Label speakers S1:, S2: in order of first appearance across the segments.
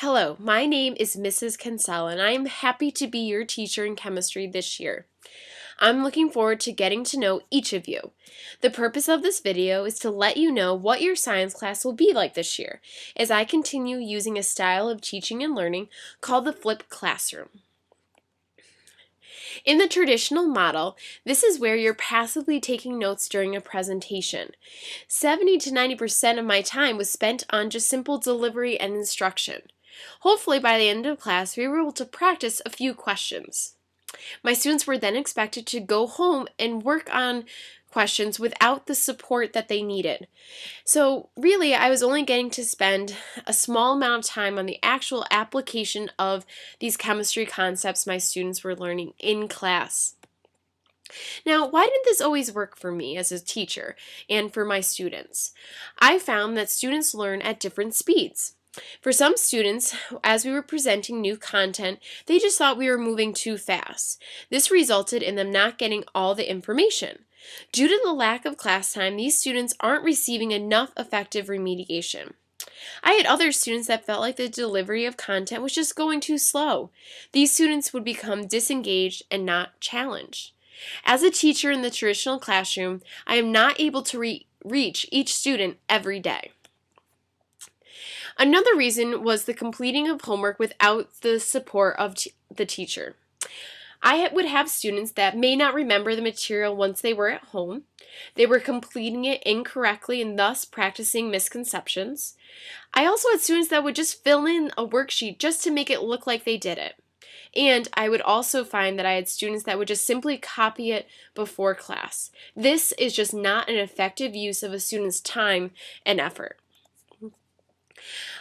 S1: Hello, my name is Mrs. Kinsella, and I am happy to be your teacher in chemistry this year. I'm looking forward to getting to know each of you. The purpose of this video is to let you know what your science class will be like this year, as I continue using a style of teaching and learning called the flipped classroom. In the traditional model, this is where you're passively taking notes during a presentation. 70 to 90% of my time was spent on just simple delivery and instruction. Hopefully by the end of class, we were able to practice a few questions. My students were then expected to go home and work on questions without the support that they needed. So really, I was only getting to spend a small amount of time on the actual application of these chemistry concepts my students were learning in class. Now, why didn't this always work for me as a teacher and for my students? I found that students learn at different speeds. For some students, as we were presenting new content, they just thought we were moving too fast. This resulted in them not getting all the information. Due to the lack of class time, these students aren't receiving enough effective remediation. I had other students that felt like the delivery of content was just going too slow. These students would become disengaged and not challenged. As a teacher in the traditional classroom, I am not able to reach each student every day. Another reason was the completing of homework without the support of the teacher. I would have students that may not remember the material once they were at home. They were completing it incorrectly and thus practicing misconceptions. I also had students that would just fill in a worksheet just to make it look like they did it. And I would also find that I had students that would just simply copy it before class. This is just not an effective use of a student's time and effort.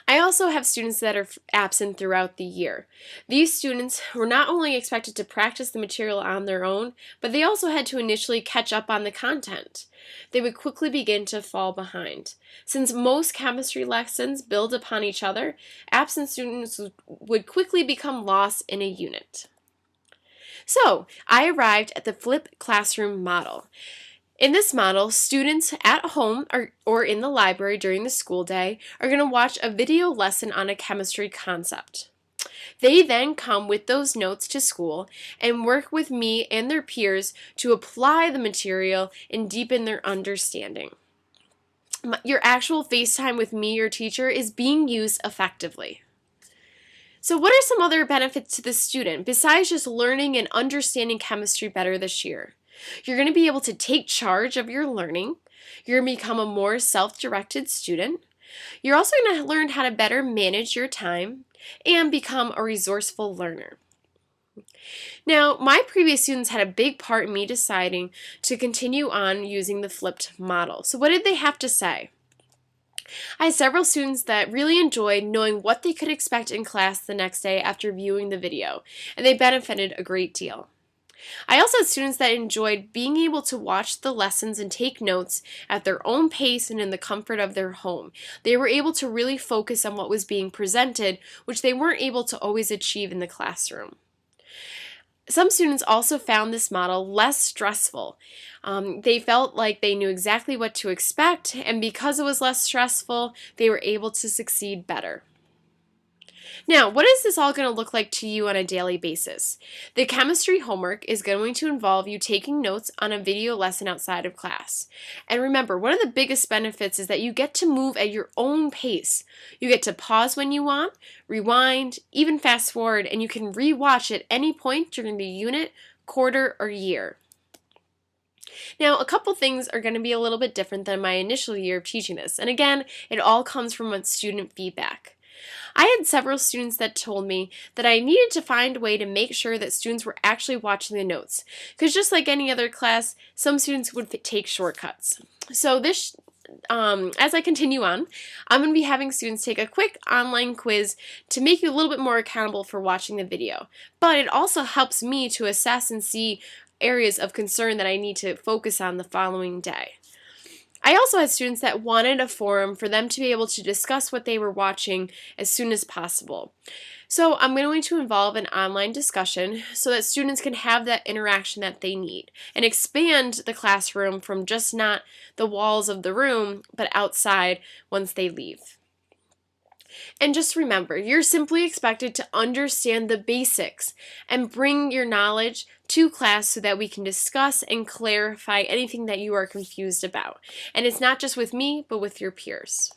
S1: I also have students that are absent throughout the year. These students were not only expected to practice the material on their own, but they also had to initially catch up on the content. They would quickly begin to fall behind. Since most chemistry lessons build upon each other, absent students would quickly become lost in a unit. So, I arrived at the flipped classroom model. In this model, students at home or in the library during the school day are going to watch a video lesson on a chemistry concept. They then come with those notes to school and work with me and their peers to apply the material and deepen their understanding. Your actual FaceTime with me, your teacher, is being used effectively. So what are some other benefits to the student besides just learning and understanding chemistry better this year? You're going to be able to take charge of your learning. You're going to become a more self-directed student. You're also going to learn how to better manage your time and become a resourceful learner. Now, my previous students had a big part in me deciding to continue on using the flipped model. So what did they have to say? I had several students that really enjoyed knowing what they could expect in class the next day after viewing the video, and they benefited a great deal. I also had students that enjoyed being able to watch the lessons and take notes at their own pace and in the comfort of their home. They were able to really focus on what was being presented, which they weren't able to always achieve in the classroom. Some students also found this model less stressful. They felt like they knew exactly what to expect, and because it was less stressful, they were able to succeed better. Now, what is this all going to look like to you on a daily basis? The chemistry homework is going to involve you taking notes on a video lesson outside of class. And remember, one of the biggest benefits is that you get to move at your own pace. You get to pause when you want, rewind, even fast forward, and you can re-watch at any point during the unit, quarter, or year. Now, a couple things are going to be a little bit different than my initial year of teaching this. And again, it all comes from student feedback. I had several students that told me that I needed to find a way to make sure that students were actually watching the notes, because just like any other class, some students would take shortcuts. So as I continue on, I'm going to be having students take a quick online quiz to make you a little bit more accountable for watching the video, but it also helps me to assess and see areas of concern that I need to focus on the following day. I also had students that wanted a forum for them to be able to discuss what they were watching as soon as possible. So I'm going to involve an online discussion so that students can have that interaction that they need and expand the classroom from just not the walls of the room, but outside once they leave. And just remember, you're simply expected to understand the basics and bring your knowledge to class so that we can discuss and clarify anything that you are confused about. And it's not just with me, but with your peers.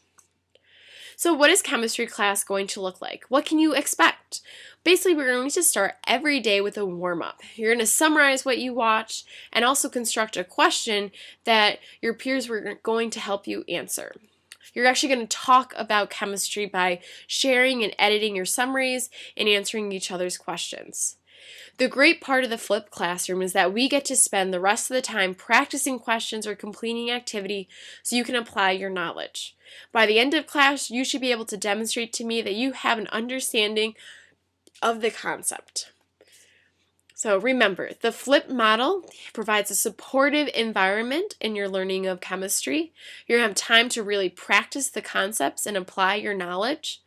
S1: So what is chemistry class going to look like? What can you expect? Basically, we're going to start every day with a warm-up. You're going to summarize what you watched and also construct a question that your peers were going to help you answer. You're actually going to talk about chemistry by sharing and editing your summaries and answering each other's questions. The great part of the flipped classroom is that we get to spend the rest of the time practicing questions or completing activity so you can apply your knowledge. By the end of class, you should be able to demonstrate to me that you have an understanding of the concept. So remember, the flipped model provides a supportive environment in your learning of chemistry. You're going to have time to really practice the concepts and apply your knowledge.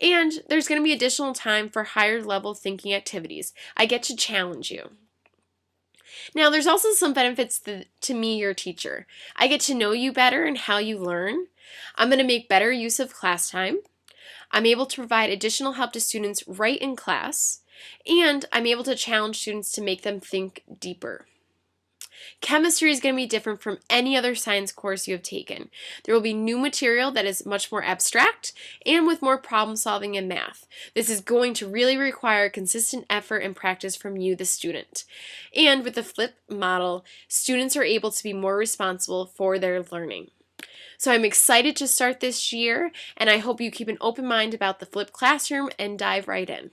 S1: And there's going to be additional time for higher level thinking activities. I get to challenge you. Now, there's also some benefits to me, your teacher. I get to know you better and how you learn. I'm going to make better use of class time. I'm able to provide additional help to students right in class. And I'm able to challenge students to make them think deeper. Chemistry is going to be different from any other science course you have taken. There will be new material that is much more abstract and with more problem solving and math. This is going to really require consistent effort and practice from you, the student. And with the flipped model, students are able to be more responsible for their learning. So I'm excited to start this year, and I hope you keep an open mind about the flipped classroom and dive right in.